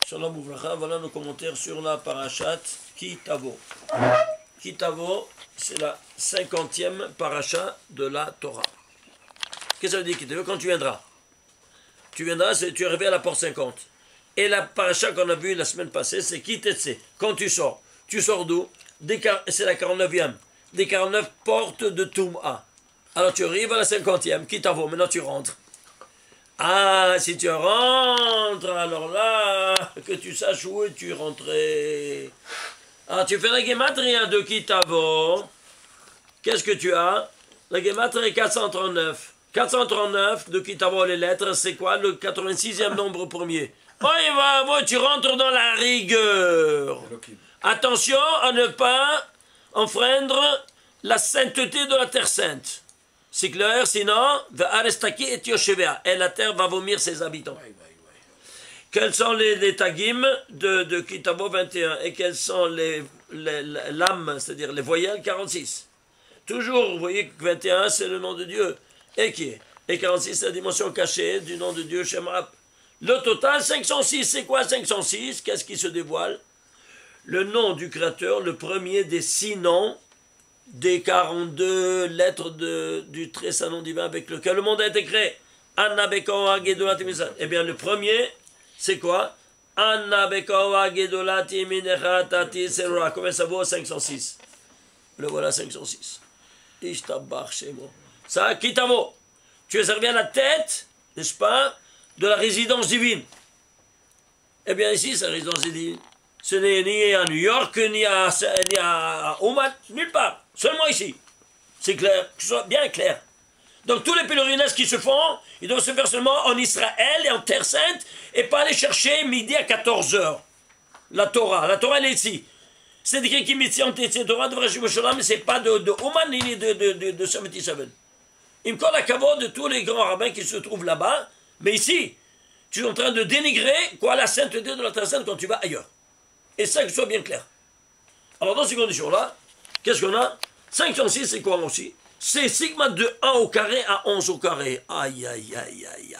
Shalom Ouvracha, voilà nos commentaires sur la parashat Ki Tavo. Ki Tavo, c'est la 50e parasha de la Torah. Qu'est-ce que ça veut dire Ki Tavo? Quand tu viendras, tu es arrivé à la porte 50. Et la parasha qu'on a vue la semaine passée, c'est Ki Tetse. Quand tu sors d'où? C'est la 49e. Des 49 portes de Toum'a. Alors tu arrives à la 50e, Ki Tavo, maintenant tu rentres. Ah, si tu rentres, alors là, que tu saches où tu es rentré. Alors tu fais la gematria de Ki Tavo. Qu'est-ce que tu as? La gematria est 439. 439 de Ki Tavo, les lettres, c'est quoi? Le 86e nombre premier. Oh, tu rentres dans la rigueur. Attention à ne pas enfreindre la sainteté de la terre sainte. C'est clair, sinon, et la terre va vomir ses habitants. Quels sont les tagim de Ki Tavo 21 et quelles sont les lames, c'est-à-dire les voyelles 46? Toujours, vous voyez que 21 c'est le nom de Dieu. Et qui est? Et 46 c'est la dimension cachée du nom de Dieu Shemrap. Le total 506, c'est quoi 506? Qu'est-ce qui se dévoile? Le nom du Créateur, le premier des 6 noms des 42 lettres du très saint nom divin avec lequel le monde a été créé. Anna Bekoa Gedolati. Eh bien, le premier, c'est quoi? Anna Bekoa Gedolati Minechatati Serora. Combien ça vaut? 506. Le voilà 506. Ishtabach Shemo. Ça, Ki Tavo. Tu es servi à la tête, n'est-ce pas, de la résidence divine. Eh bien, ici, c'est la résidence divine. Ce n'est ni à New York, ni à Oman, nulle part. Seulement ici. C'est clair, que ce soit bien clair. Donc tous les pèlerinages qui se font, ils doivent se faire seulement en Israël et en Terre Sainte, et pas aller chercher midi à 14h. La Torah. La Torah, elle est ici. C'est écrit qui met en Torah de mais c'est pas de Oman ni de 77. Il me colle la cavote de tous les grands rabbins qui se trouvent là-bas, mais ici, tu es en train de dénigrer quoi, la sainteté de la Terre Sainte quand tu vas ailleurs. Et ça, que ce soit bien clair. Alors, dans ces conditions-là, qu'est-ce qu'on a? 506, c'est quoi aussi? C'est sigma de 1 au carré à 11 au carré. Aïe, aïe, aïe, aïe.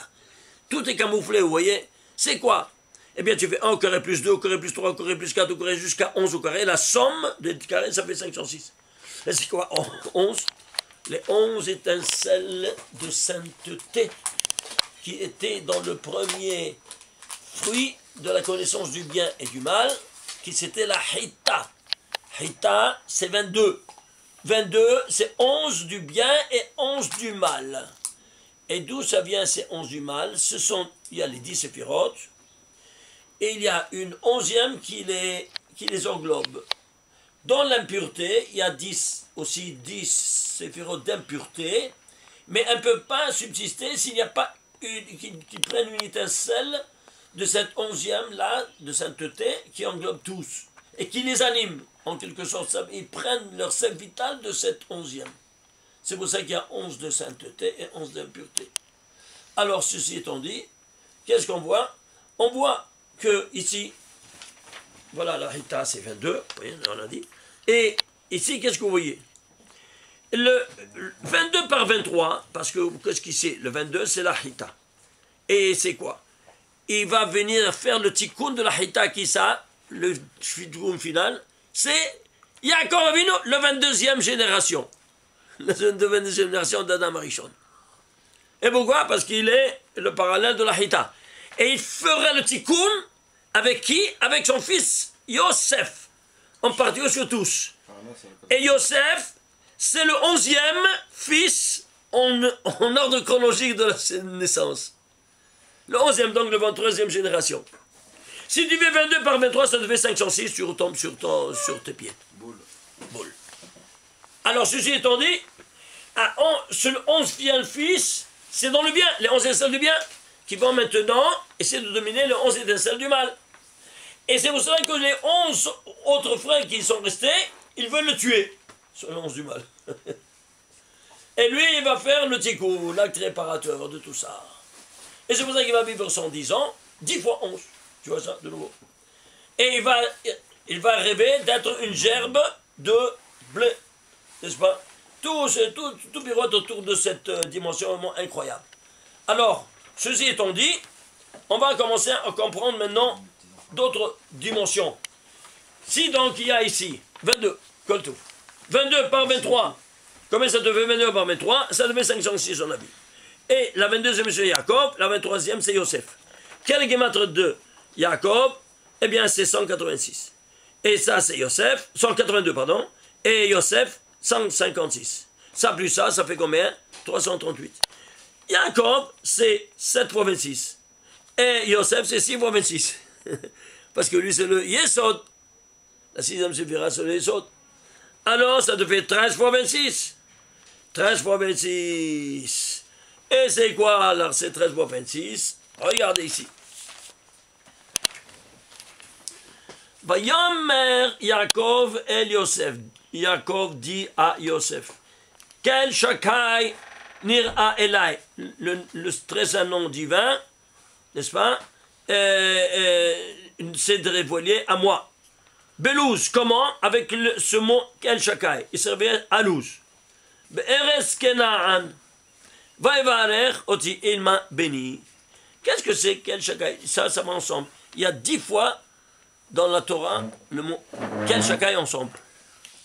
Tout est camouflé, vous voyez? C'est quoi? Eh bien, tu fais 1 au carré plus 2 au carré plus 3 au carré plus 4 au carré jusqu'à 11 au carré. La somme des carrés, ça fait 506. Et c'est quoi? 11. Les 11 étincelles de sainteté qui étaient dans le premier fruit de la connaissance du bien et du mal, qui c'était la Hita. Hita, c'est 22. 22, c'est 11 du bien et 11 du mal. Et d'où ça vient ces 11 du mal? Il y a les 10 séphirotes, et il y a une 11e qui les englobe. Dans l'impureté, il y a 10 séphirotes d'impureté, mais elles ne peuvent pas subsister s'il n'y a pas qui prennent une étincelle de cette 11e là, de sainteté, qui englobe tous, et qui les anime, en quelque sorte. Ils prennent leur sel vital de cette 11e. C'est pour ça qu'il y a 11 de sainteté et 11 d'impureté. Alors, ceci étant dit, qu'est-ce qu'on voit? On voit que ici, voilà, la Hita, c'est 22, vous voyez, on a dit. Et ici, qu'est-ce que vous voyez? Le 22 par 23, parce que, qu'est-ce qu'il c'est? Le 22, c'est la Hita. Et c'est quoi? Il va venir faire le tikkun de la Hita qui ça, le tikkun final, c'est Yaakov Avinu, le 22e génération. La 22e génération d'Adam Arishon. Et pourquoi? Parce qu'il est le parallèle de la Hita. Et il fera le tikkun avec qui? Avec son fils Yosef, en partie sur tous. Et Yosef, c'est le 11e fils en ordre chronologique de la naissance. Le 11e, donc le 23e génération. Si tu fais 22 par 23, ça te fait 506, tu retombes sur tes pieds. Boule. Alors, ceci étant dit, ce 11e fils, c'est dans le bien, les 11 étincelles du bien, qui vont maintenant essayer de dominer les 11 étincelles du mal. Et c'est pour cela que les 11 autres frères qui sont restés, ils veulent le tuer, sur les 11 du mal. Et lui, il va faire le tikkun, l'acte réparateur de tout ça. Et c'est pour ça qu'il va vivre 110 ans, 10 fois 11. Tu vois ça, de nouveau. Et il va rêver d'être une gerbe de blé. N'est-ce pas? Tout pirote autour de cette dimension vraiment incroyable. Alors, ceci étant dit, on va commencer à comprendre maintenant d'autres dimensions. Si donc il y a ici 22, coltou, 22 par 23, combien ça te fait 22 par 23? Ça te fait 506, on a vu. Et la 22e c'est Jacob, la 23e c'est Yosef. Quel est gématre de Jacob? Eh bien c'est 186. Et ça c'est Yosef, 182 pardon, et Yosef 156. Ça plus ça fait combien? 338. Jacob c'est 7 fois 26. Et Yosef c'est 6 fois 26. Parce que lui c'est le Yesod. La 6e suffira sur le Yesod. Alors ça te fait 13 fois 26. 13 fois 26. Et c'est quoi alors? C'est 13 fois 26. Regardez ici. Vayomer Yaakov el Yosef. Yaakov dit à Yosef. Quel shakai nira elai. C'est un nom divin, n'est-ce pas? C'est dévoilé à moi. Belouz, comment? Avec ce mot quel shakai. Il servait à Louz. Be'eres kenaan. Vaïvarer, oti, il m'a béni. Qu'est-ce que c'est quel shakai? Ça va ensemble. Il y a 10 fois dans la Torah le mot quel shakai ensemble.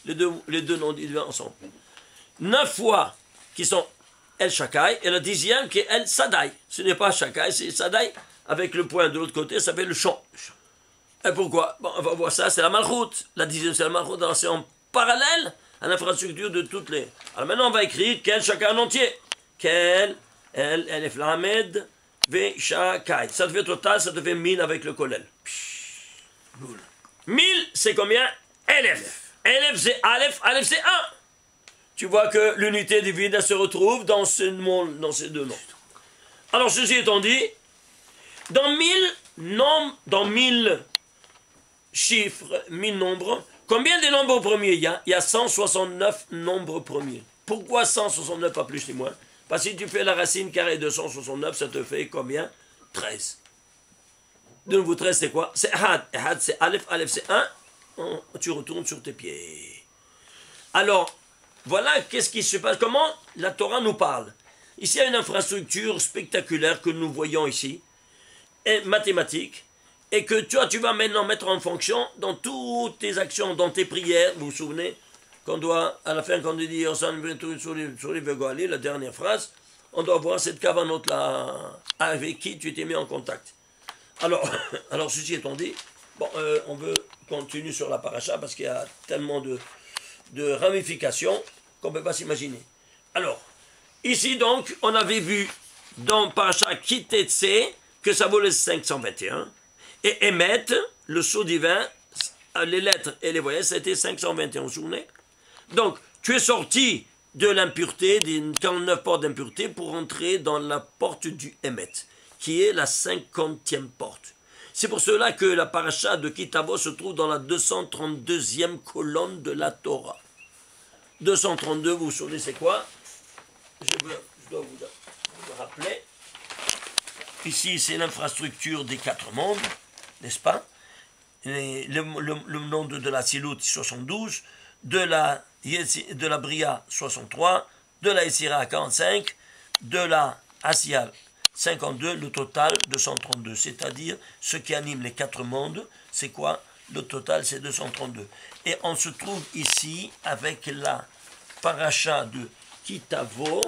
Les deux noms divins ensemble. 9 fois qui sont El Shakai et la 10e qui est El Sadai. Ce n'est pas Shakai, c'est Sadai avec le point de l'autre côté, ça s'appelle le champ. Et pourquoi? Bon, on va voir ça, c'est la Malchut. La 10e c'est la Malchut, alors c'est en parallèle à l'infrastructure de toutes les. Alors maintenant on va écrire quel Shakai en entier. Quel El Elef Lamed Ve Shakai. Ça te fait total, ça te fait 1000 avec le Kolel. 1000 c'est combien? Elef. Elef c'est Aleph, Aleph c'est 1. Tu vois que l'unité divine elle se retrouve dans ces deux noms. Alors ceci étant dit, dans 1000 chiffres, 1000 nombres, combien de nombres premiers il y a? Il y a 169 nombres premiers. Pourquoi 169, pas plus ni moins? Parce que si tu fais la racine carrée de 169, ça te fait combien? 13. De nouveau 13 c'est quoi? C'est Had. Had c'est Aleph, Aleph c'est 1. Tu retournes sur tes pieds. Alors, voilà qu'est-ce qui se passe. Comment la Torah nous parle. Ici, il y a une infrastructure spectaculaire que nous voyons ici, et mathématique, et que toi, tu vas maintenant mettre en fonction dans toutes tes actions, dans tes prières. Vous vous souvenez qu'on doit, à la fin, quand on dit sur les Vegoali, la dernière phrase, on doit voir cette cavanote-là avec qui tu t'es mis en contact. Alors ceci étant dit, bon, on veut continuer sur la paracha parce qu'il y a tellement de ramifications qu'on ne peut pas s'imaginer. Alors, ici donc, on avait vu dans paracha Kitetse que ça vaut le 521 et Emet, le sceau divin, les lettres et les voyages, c'était 521, vous vous souvenez? Donc, tu es sorti de l'impureté, des 49 portes d'impureté pour entrer dans la porte du Emet, qui est la 50e porte. C'est pour cela que la paracha de Kitavo se trouve dans la 232e colonne de la Torah. 232, vous vous souvenez c'est quoi? Je dois vous rappeler. Ici, c'est l'infrastructure des 4 mondes, n'est-ce pas? Le monde de la Silut, 72, de la Bria, 63, de la Essira, 45, de la Asiya, 52, le total 232, c'est-à-dire ce qui anime les 4 mondes, c'est quoi? Le total c'est 232. Et on se trouve ici avec la paracha de Kitavo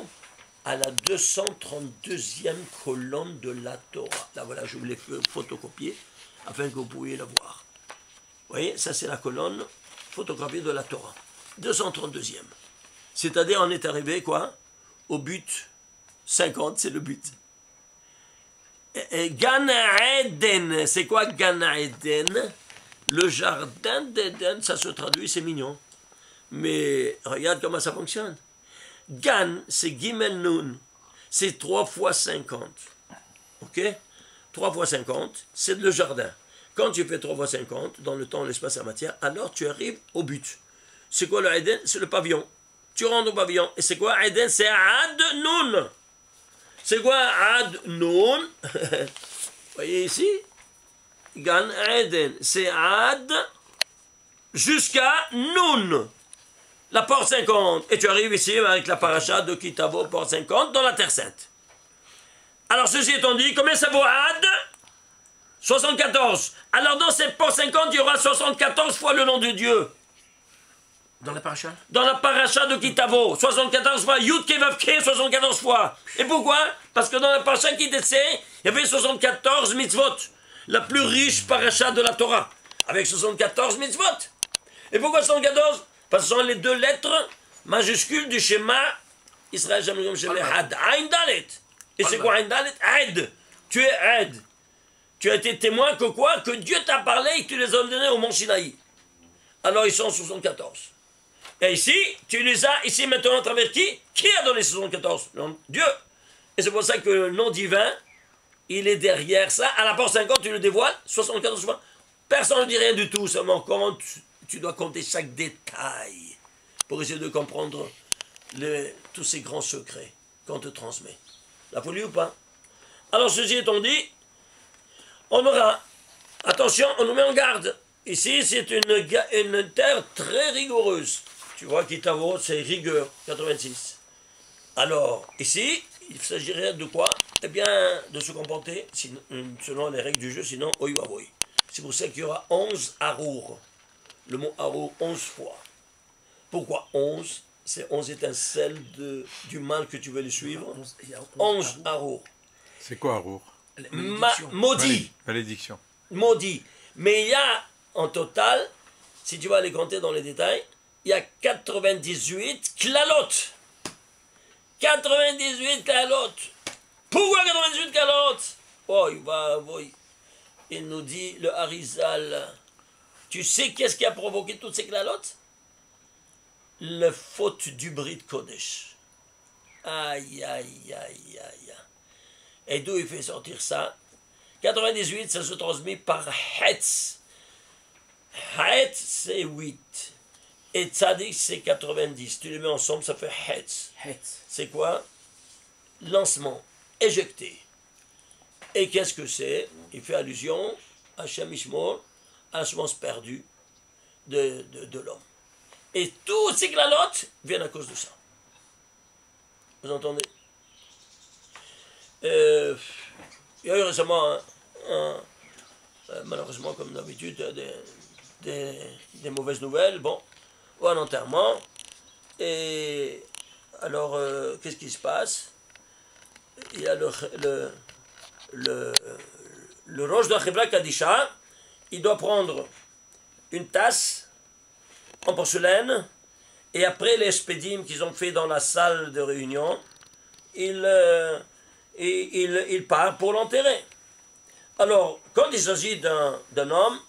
à la 232e colonne de la Torah. Là voilà, je vous l'ai photocopié afin que vous puissiez la voir. Vous voyez, ça c'est la colonne photographiée de la Torah. 232e. C'est-à-dire on est arrivé quoi? Au but 50, c'est le but. Gan Eden, c'est quoi Gan Eden? Le jardin d'Eden, ça se traduit, c'est mignon. Mais regarde comment ça fonctionne. Gan, c'est Gimel Nun, c'est 3 fois 50. Ok? 3 fois 50, c'est le jardin. Quand tu fais 3 fois 50, dans le temps, l'espace et la matière, alors tu arrives au but. C'est quoi le Eden? C'est le pavillon. Tu rentres au pavillon. Et c'est quoi Eden? C'est Ad Nun. C'est quoi Ad Nun? Vous voyez ici? Gan Eden. C'est Ad jusqu'à Nun. La porte 50. Et tu arrives ici avec la paracha de Kitavo, porte 50, dans la Terre Sainte. Alors ceci étant dit, combien ça vaut Ad? 74. Alors dans ces pots 50, il y aura 74 fois le nom de Dieu. Dans la paracha? Dans la paracha de Kitavo, 74 fois, Yud Kevavke, 74 fois. Et pourquoi? Parce que dans la paracha qui décède, il y avait 74 mitzvot. La plus riche paracha de la Torah. Avec 74 mitzvot. Et pourquoi 74? Parce que ce sont les 2 lettres majuscules du schéma Israël Shem Shem Had. Ain Dalet. Et c'est quoi Ain Dalet? Aid. Tu es Aid. Tu as été témoin que quoi? Que Dieu t'a parlé et que tu les as donnés au mont Sinaï. Alors ils sont 74. Et ici, tu les as ici maintenant à travers qui? Qui a donné 74? Dieu. Et c'est pour ça que le nom divin, il est derrière ça. À la porte 50, tu le dévoiles, 74 fois. Personne ne dit rien du tout, seulement comment tu dois compter chaque détail pour essayer de comprendre tous ces grands secrets qu'on te transmet. La folie ou pas? Alors, ceci étant dit, on aura, attention, on nous met en garde. Ici, c'est une terre très rigoureuse. Tu vois, Kitavo, c'est rigueur, 86. Alors, ici, il s'agirait de quoi? Eh bien, de se comporter selon les règles du jeu, sinon, oi wa oi. C'est pour ça qu'il y aura 11 harours. Le mot harour, 11 fois. Pourquoi 11? C'est 11 étincelles du mal que tu veux les suivre. 11 harours. C'est quoi harour? Maudit. Malédiction. Maudit. Mais il y a, en total, si tu vas les compter dans les détails, il y a 98 klalotes. 98 klalotes. Pourquoi 98 klalotes? Oh, il nous dit, le Harizal, tu sais qu'est-ce qui a provoqué toutes ces klalotes? La faute du Brit Kodesh. Aïe, aïe, aïe, aïe. Et d'où il fait sortir ça? 98, ça se transmet par Hetz. Hetz, c'est 8. Et Tzadik, c'est 90. Tu les mets ensemble, ça fait Hetz. C'est quoi? Lancement, éjecté. Et qu'est-ce que c'est? Il fait allusion à Shem Ishmor, à la semence perdue de l'homme. Et toutes ces glalotes viennent à cause de ça. Vous entendez? Il y a eu récemment, malheureusement, comme d'habitude, des mauvaises nouvelles. Bon, ou un enterrement. Et alors, qu'est-ce qui se passe? Il y a le roche de la Chevra Kadisha. Il doit prendre une tasse en porcelaine, et après les spédimes qu'ils ont fait dans la salle de réunion, il part pour l'enterrer. Alors, quand il s'agit d'un homme,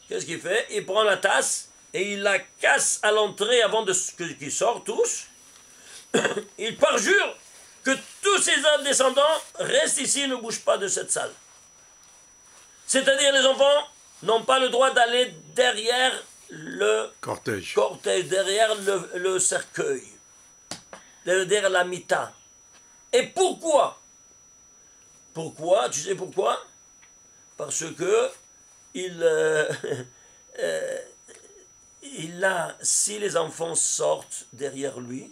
qu'est-ce qu'il fait? Il prend la tasse et il la casse à l'entrée avant qu'ils sortent tous. Il parjure que tous ses descendants restent ici et ne bougent pas de cette salle. C'est-à-dire les enfants n'ont pas le droit d'aller derrière le cortège, derrière le cercueil, derrière la mita. Et pourquoi? Pourquoi? Tu sais pourquoi? Parce que si les enfants sortent derrière lui,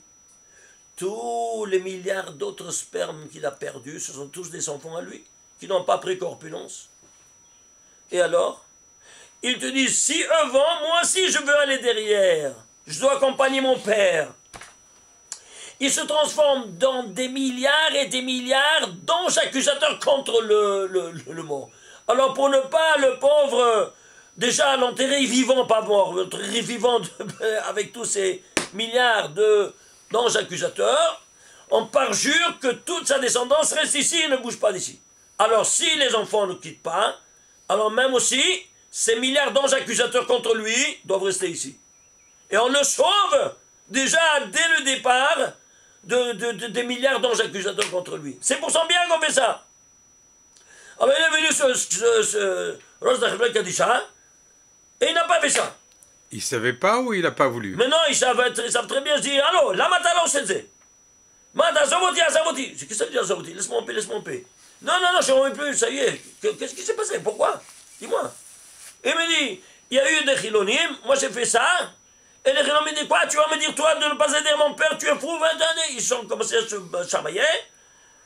tous les milliards d'autres spermes qu'il a perdus, ce sont tous des enfants à lui, qui n'ont pas pris corpulence. Et alors? Ils te disent, si eux vont, moi aussi je veux aller derrière. Je dois accompagner mon père. Ils se transforment dans des milliards et des milliards d'anges accusateurs contre le mort. Alors pour ne pas, le pauvre, déjà l'enterrer vivant, pas mort, vivant avec tous ces milliards d'anges accusateurs, on parjure que toute sa descendance reste ici et ne bouge pas d'ici. Alors si les enfants ne quittent pas, alors même aussi, ces milliards d'anges accusateurs contre lui doivent rester ici. Et on le sauve déjà dès le départ des milliards d'anges accusateurs contre lui. C'est pour son bien qu'on fait ça. Alors il est venu ce Rosh Dachevra Kadisha et il n'a pas fait ça. Il ne savait pas ou il n'a pas voulu? Mais non, ils savent très bien. Je dis, allô, la matalo c'est Mata, Zavoti, Zavoti. Qu'est-ce que ça veut dire, Zavoti? Laisse-moi en paix, laisse-moi en paix. Non, non, non, je n'en veux plus, ça y est. Qu'est-ce qui s'est passé? Pourquoi? Dis-moi. Il me dit, il y a eu des chilonim, moi j'ai fait ça, et les chilonim me disent quoi? Tu vas me dire, toi, de ne pas aider mon père, tu es fou, 20 années. Ils ont commencé à se chamailler,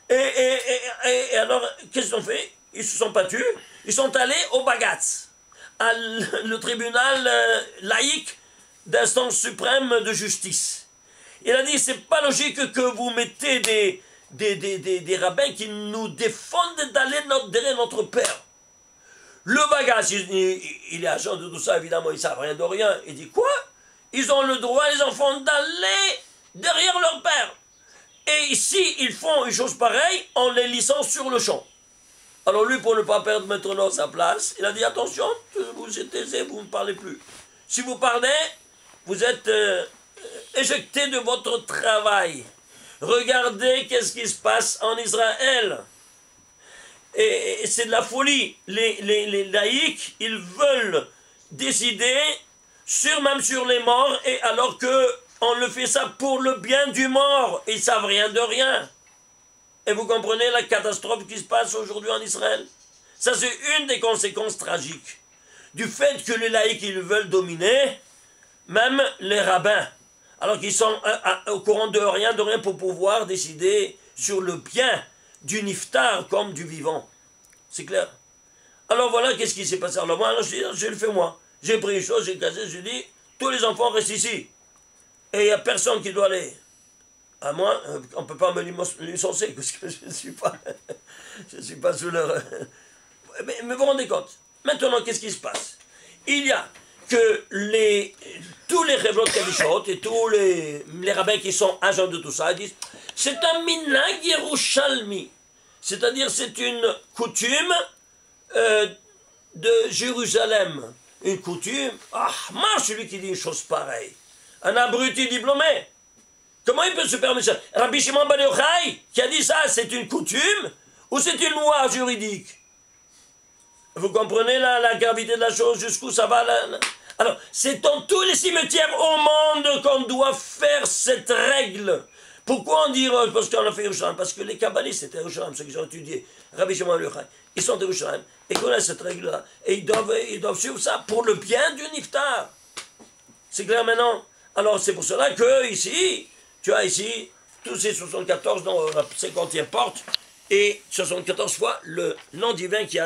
et alors, qu'est-ce qu'ils ont fait? ils se sont pas tus, ils sont allés au Bagatz, le tribunal laïque d'instance suprême de justice. Il a dit, c'est pas logique que vous mettez des rabbins qui nous défendent d'aller derrière notre père. Le Bagatz, il est agent de tout ça, évidemment, ils ne savent rien de rien. Il dit, quoi? Ils ont le droit, les enfants, d'aller derrière leur père. Et ici, ils font une chose pareille, on les licence sur le champ. Alors lui, pour ne pas perdre maintenant sa place, il a dit, attention, vous êtes taisez, vous ne parlez plus. Si vous parlez, vous êtes éjecté de votre travail. Regardez qu'est-ce qui se passe en Israël. Et c'est de la folie. Les laïcs, ils veulent décider même sur les morts, et alors qu'on le fait ça pour le bien du mort. Ils ne savent rien de rien. Et vous comprenez la catastrophe qui se passe aujourd'hui en Israël? Ça, c'est une des conséquences tragiques du fait que les laïcs, ils veulent dominer même les rabbins, alors qu'ils sont au courant de rien pour pouvoir décider sur le bien du niftar comme du vivant. C'est clair? Alors voilà, qu'est-ce qui s'est passé? Alors moi, je le fais moi. J'ai pris une chose, j'ai casé, j'ai dit, tous les enfants restent ici. Et il n'y a personne qui doit aller. À moi, on ne peut pas me licencer, parce que je ne suis pas sous leur... Mais vous vous rendez compte? Maintenant, qu'est-ce qui se passe? Il y a que tous les Revlot Kavishot et tous les rabbins qui sont agents de tout ça, ils disent, c'est un minhag Yerushalmi. C'est-à-dire, c'est une coutume de Jérusalem. Une coutume, marche celui qui dit une chose pareille. Un abruti diplômé. Comment il peut se permettre ça? Rabbi Shimon Bar Yochai, qui a dit ça, c'est une coutume ou c'est une loi juridique? Vous comprenez la gravité de la chose, jusqu'où ça va là? Alors, c'est dans tous les cimetières au monde qu'on doit faire cette règle. Pourquoi on dit, parce qu'on a fait Yerushalayim? Parce que les kabbalistes, c'était Yerushalayim, ceux qui ont étudié Rabbi Shimon Bar Yochai, ils sont de Yerushalayim et connaissent cette règle-là. Et ils doivent suivre ça pour le bien du niftar. C'est clair maintenant? Alors, c'est pour cela que ici, tu as ici tous ces 74 dans la 50e porte et 74 fois le nom divin qui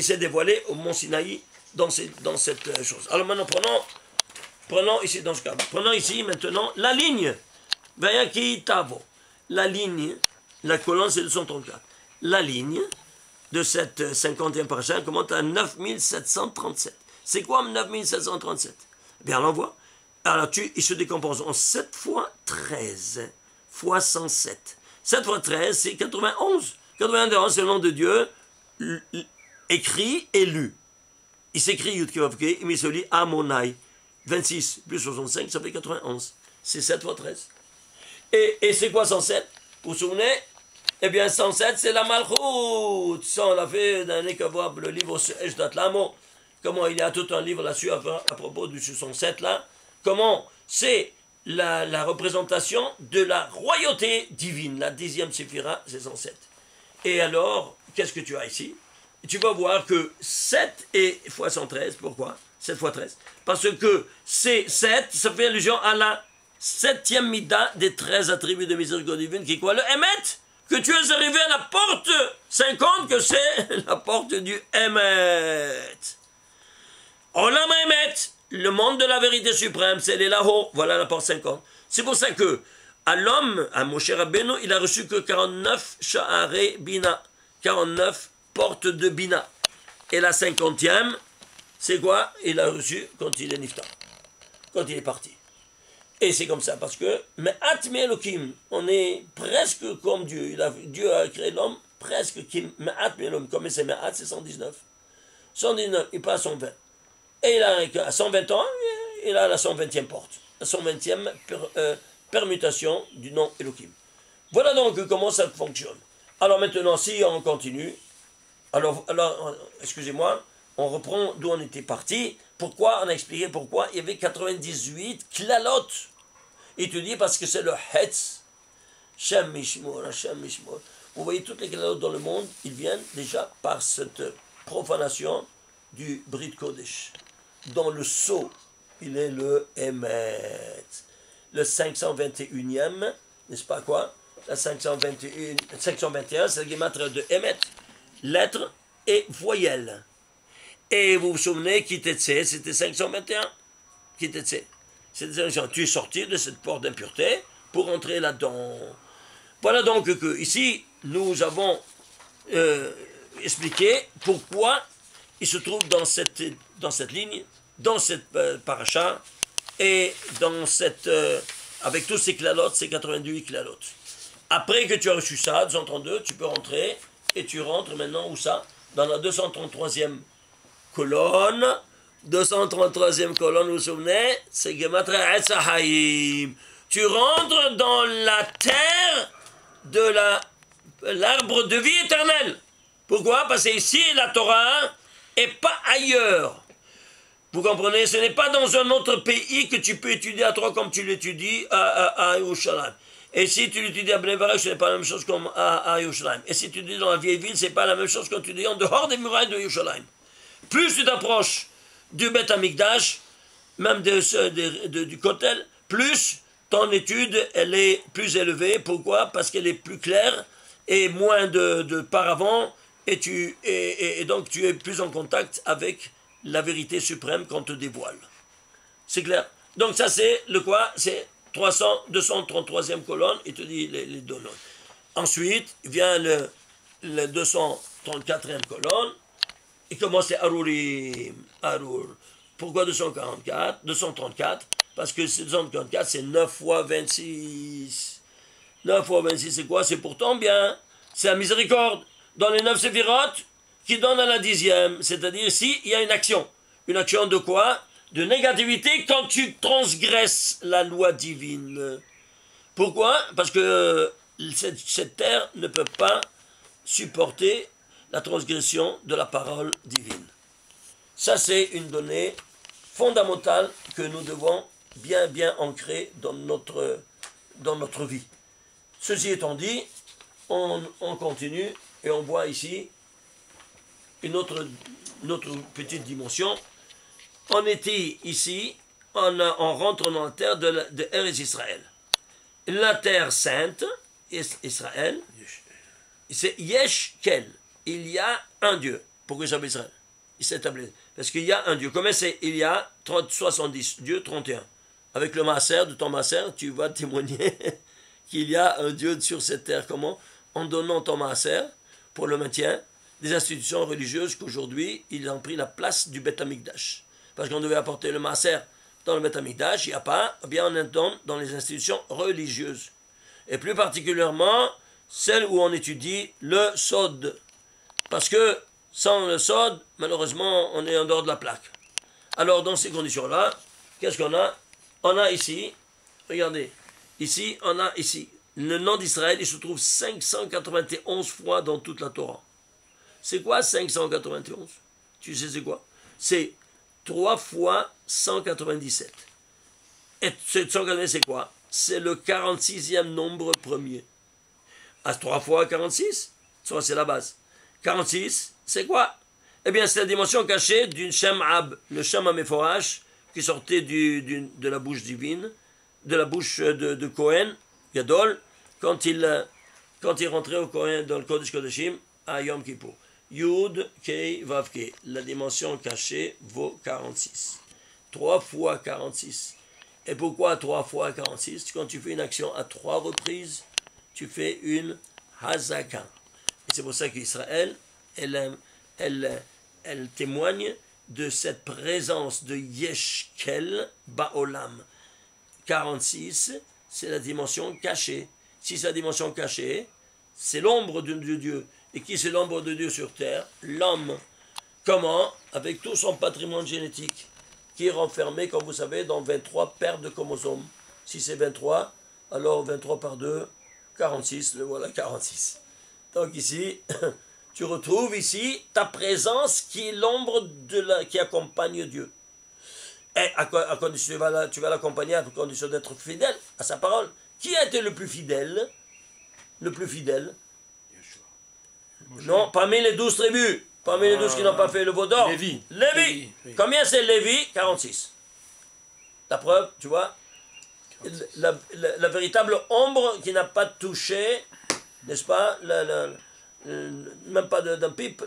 s'est dévoilé au mont Sinaï dans cette chose. Alors maintenant, prenons ici dans ce cas. Prenons ici maintenant la ligne. Vayaki Tavo. La ligne, la colonne c'est 234. La ligne de cette 50e paracha commence à 9737. C'est quoi 9737? Bien, on l'envoie. Alors, il se décompose en 7 fois 13 fois 107. 7 fois 13, c'est 91. 91, c'est le nom de Dieu écrit et lu. Il s'écrit Yudkevavke, mais il se lit Amonai. 26 plus 65, ça fait 91. C'est 7 fois 13. Et c'est quoi 107? Vous vous souvenez? Eh bien, 107, c'est la Malchut. Ça, on l'a fait dans les voir le livre Ejdat Lamo. Comment il y a tout un livre là-dessus à propos du 107 là. Comment c'est la représentation de la royauté divine. La 10e séphira, c'est 107. Et alors, qu'est-ce que tu as ici? Tu vas voir que 7 et fois 113, pourquoi 7 fois 13. Parce que c'est 7, ça fait allusion à la 7e mida des 13 attributs de miséricorde divine, qui est quoi? Le Emet. Que tu es arrivé à la porte 50, que c'est la porte du Emet. Olam Emet, le monde de la vérité suprême, c'est les là-haut. Voilà la porte 50. C'est pour ça que à l'homme, à Moshe Rabbeinu, il a reçu que 49 Sha'are Bina, 49 portes de Bina. Et la 50e, c'est quoi? Il a reçu quand il est niftar, quand il est parti. Et c'est comme ça, parce que Me'at Me'elokim, on est presque comme Dieu. Dieu a créé l'homme presque Kim. Me'at Me'elokim, comme c'est Me'at, c'est 119. 119, il passe à 120. Et il a à 120 ans, il a la 120e porte. La 120e permutation du nom Elohim. Voilà donc comment ça fonctionne. Alors maintenant, si on continue, alors excusez-moi, on reprend d'où on était parti. Pourquoi? On a expliqué pourquoi il y avait 98 klalot. Il te dit parce que c'est le Hetz. Shem Mishmor, Shem Mishmor. Vous voyez toutes les klalot dans le monde, ils viennent déjà par cette profanation du Brit Kodesh. Dans le sceau, il est le Emet. Le 521e, n'est-ce pas quoi? La 521, c'est la guématre de Emet. lettres et voyelles. Et vous vous souvenez, Kitetse, c'était 521. Kitetse. C'était 521. Tu es sorti de cette porte d'impureté pour entrer là-dedans. Voilà donc que ici, nous avons expliqué pourquoi il se trouve dans cette ligne, dans cette paracha, et dans cette, avec tous ces klalotes, ces 88 klalotes. Après que tu as reçu ça, 232, tu peux rentrer, et tu rentres maintenant où ça? Dans la 233e colonne. 233e colonne, vous vous souvenez? C'est Gematria Etzahaim. Tu rentres dans la terre de l'arbre de vie éternelle. Pourquoi? Parce que ici, la Torah et pas ailleurs. Vous comprenez? Ce n'est pas dans un autre pays que tu peux étudier à Torah comme tu l'étudies à Yerushalayim. Et si tu l'étudies à Bnei Brak, ce n'est pas la même chose comme à Yerushalayim. Et si tu l'étudies dans la vieille ville, ce n'est pas la même chose que tu dis en dehors des murailles de Yerushalayim. Plus tu t'approches du Beth Amikdash, même du Kotel, plus ton étude elle est plus élevée. Pourquoi? Parce qu'elle est plus claire et moins de paravent, et donc tu es plus en contact avec la vérité suprême qu'on te dévoile. C'est clair? Donc ça c'est le quoi? C'est 233e colonne, il te dit les données. Ensuite vient le 234e colonne, il commence les Arurim. Arur. Pourquoi 244? 234, parce que 234 c'est 9 fois 26. 9 fois 26 c'est quoi? C'est pourtant bien. C'est la miséricorde. Dans les 9 séphirotes, qui donne à la 10e. C'est-à-dire ici, il y a une action. Une action de quoi? De négativité quand tu transgresses la loi divine. Pourquoi? Parce que cette terre ne peut pas supporter la transgression de la parole divine. Ça, c'est une donnée fondamentale que nous devons bien ancrer dans notre vie. Ceci étant dit, on continue et on voit ici une autre petite dimension. On était ici, on rentre dans la terre de Eretz Israël. La terre sainte, Israël, c'est Yesh-Kel. Il y a un Dieu. Pourquoi il s'appelle Israël? Il s'est appelé. Parce qu'il y a un Dieu. Comment c'est? Il y a 70 Dieu 31. Avec le Maaser, de ton Maaser, tu vas témoigner qu'il y a un Dieu sur cette terre. Comment? En donnant ton Maaser pour le maintien des institutions religieuses qu'aujourd'hui, ils ont pris la place du Beth Amikdash. Parce qu'on devait apporter le Maaser dans le Beth Amikdash, il n'y a pas, eh bien on donne dans les institutions religieuses. Et plus particulièrement, celles où on étudie le Sod. Parce que sans le Sod, malheureusement, on est en dehors de la plaque. Alors, dans ces conditions-là, qu'est-ce qu'on a? On a ici, regardez, ici, on a ici, le nom d'Israël, il se trouve 591 fois dans toute la Torah. C'est quoi 591? Tu sais c'est quoi? C'est 3 fois 197. Et 197 c'est quoi? C'est le 46e nombre premier. À 3 fois 46, ça c'est la base. 46, c'est quoi? Eh bien, c'est la dimension cachée d'une Shem Ab, le Shem Amephorach, qui sortait de la bouche divine, de la bouche de Cohen, Gadol, quand il rentrait au Cohen dans le Kodesh Kodeshim, à Yom Kippur. Yud, Kei, Vav, Kei. La dimension cachée vaut 46. 3 fois 46. Et pourquoi 3 fois 46? Quand tu fais une action à 3 reprises, tu fais une Hazaka. Et c'est pour ça qu'Israël, elle témoigne de cette présence de Yeshkel Baolam. 46, c'est la dimension cachée. Si c'est la dimension cachée, c'est l'ombre de Dieu. Et qui c'est l'ombre de Dieu sur terre? L'homme. Comment? Avec tout son patrimoine génétique, qui est renfermé, comme vous savez, dans 23 paires de chromosomes. Si c'est 23, alors 23 par 2, 46, le voilà 46. Donc ici, tu retrouves ici ta présence qui est l'ombre qui accompagne Dieu. Et à condition, tu vas l'accompagner à condition d'être fidèle à sa parole. Qui a été le plus fidèle? Le plus fidèle? Non, parmi les 12 tribus. Parmi les 12 qui n'ont pas fait le veau d'or. Lévi. Lévi. Oui. Combien c'est Lévi? 46. La preuve, tu vois, la véritable ombre qui n'a pas touché, n'est-ce pas, même pas d'un pipe,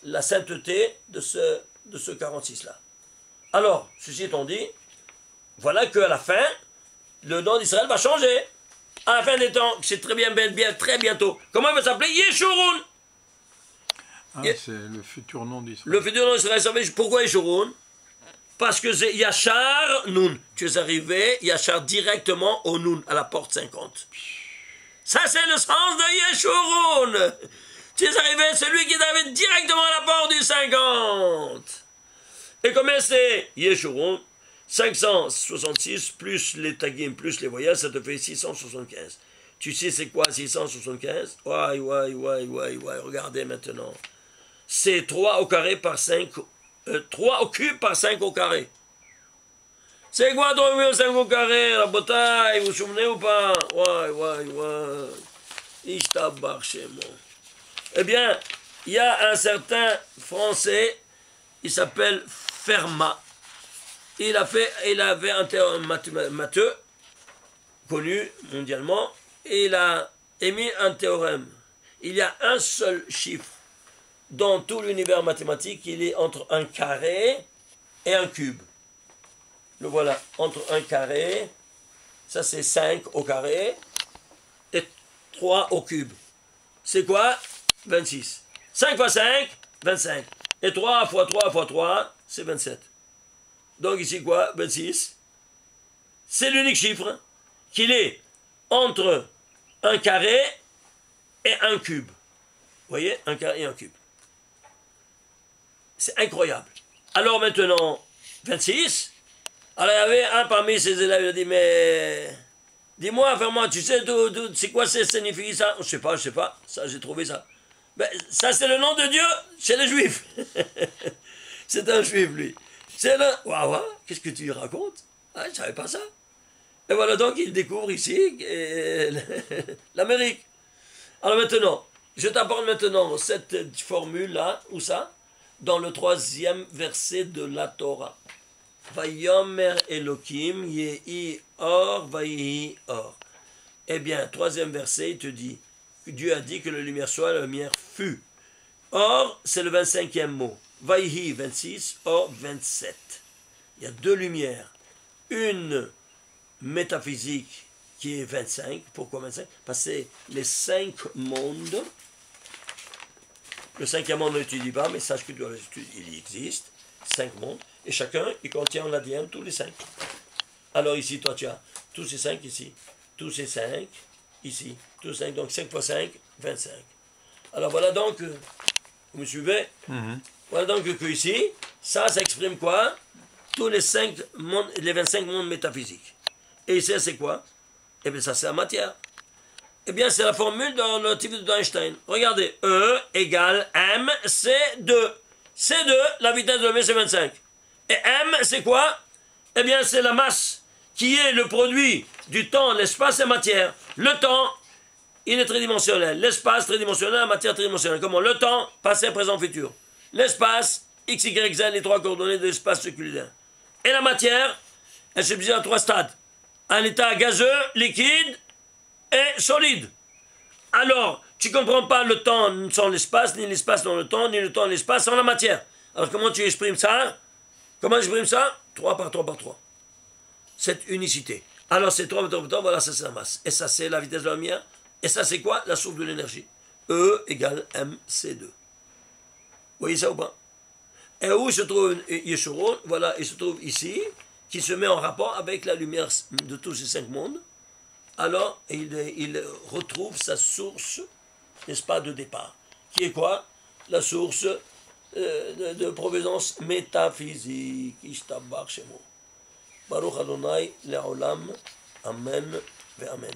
la sainteté de ce 46-là. Alors, ceci étant dit, voilà qu'à la fin, le nom d'Israël va changer. À la fin des temps, c'est très bien, très bientôt. Comment il va s'appeler? Yeshurun. Ah, c'est le futur nom d'Israël. Le futur nom d'Israël, savez pourquoi Yeshurun? Parce que c'est Yachar Nun. Tu es arrivé, Yachar, directement au Nun, à la porte 50. Ça, c'est le sens de Yeshurun. Tu es arrivé, celui qui est arrivé directement à la porte du 50. Et combien c'est Yeshurun? 566 plus les tagim plus les voyelles, ça te fait 675. Tu sais c'est quoi 675? Ouais, regardez maintenant. C'est 3 au carré par 5, 3 au cube par 5 au carré. C'est quoi 3 au 5 au carré, la bataille, vous vous souvenez ou pas? Ouais. Ishtabar chez moi. Eh bien, il y a un certain Français, il s'appelle Fermat. Il avait un théorème matheux, connu mondialement, et il a émis un théorème. Il y a un seul chiffre dans tout l'univers mathématique, il est entre un carré et un cube. Le voilà, entre un carré, ça c'est 5 au carré, et 3 au cube. C'est quoi? 26. 5 fois 5, 25. Et 3 fois 3 fois 3, c'est 27. Donc ici quoi? 26. C'est l'unique chiffre qu'il est entre un carré et un cube. Vous voyez? Un carré et un cube. C'est incroyable. Alors maintenant, 26. Alors il y avait un parmi ses élèves, il a dit, mais dis-moi, vraiment, tu sais c'est quoi ça signifie ça? Je sais pas, ça j'ai trouvé ça. Ben, ça c'est le nom de Dieu chez les Juifs. C'est un Juif lui. C'est là, waouh, qu'est-ce que tu racontes? Ah, je ne savais pas ça. Et voilà donc il découvre ici l'Amérique. Alors maintenant, je t'apporte maintenant cette formule-là, où ça? Dans le 3e verset de la Torah. Vayomer Elohim yehi or vayihi or. Eh bien, 3e verset, il te dit que Dieu a dit que la lumière soit, la lumière fut. Or, c'est le 25e mot. Vayihi 26, or 27. Il y a deux lumières. Une métaphysique qui est 25. Pourquoi 25? Parce que c'est les 5 mondes. Le 5e monde, on ne l'étudie pas, mais sache que il existe. 5 mondes. Et chacun, il contient l'ADN, tous les 5. Alors ici, toi, tu as tous ces 5 ici. Tous ces 5 ici. Tous 5. Donc 5 fois 5, 25. Alors voilà donc, vous me suivez? Voilà donc que ici, ça exprime quoi? Tous les 5 mondes, les 25 mondes métaphysiques. Et ici, c'est quoi? Eh bien, ça, c'est la matière. Eh bien, c'est la formule dans le type d'Einstein. Regardez, E égale mc2. C2, la vitesse de la lumière, c'est 25. Et m, c'est quoi? Eh bien, c'est la masse qui est le produit du temps, l'espace et la matière. Le temps, il est tridimensionnel. L'espace, tridimensionnel, la matière, tridimensionnelle. Comment? Le temps, passé, présent, futur. L'espace, x, y, z, les 3 coordonnées de l'espace circulaire. Et la matière, elle se divise en 3 stades. Un état gazeux, liquide et solide. Alors, tu ne comprends pas le temps sans l'espace, ni l'espace sans le temps, ni le temps et l'espace sans la matière. Alors, comment tu exprimes ça? Comment j'exprime ça? 3 par 3 par 3. Cette unicité. Alors, c'est 3 par 3 par 3, voilà, ça c'est la masse. Et ça, c'est la vitesse de la lumière. Et ça, c'est quoi? La source de l'énergie. E égale mc2. Vous voyez ça ou pas? Et où se trouve Yeshurun? Voilà, il se trouve ici, qui se met en rapport avec la lumière de tous ces 5 mondes. Alors, il retrouve sa source, n'est-ce pas, de départ. Qui est quoi? La source de provenance métaphysique. Ishtabar Shemo. Baruch Adonai Le'olam. Amen ve Amen.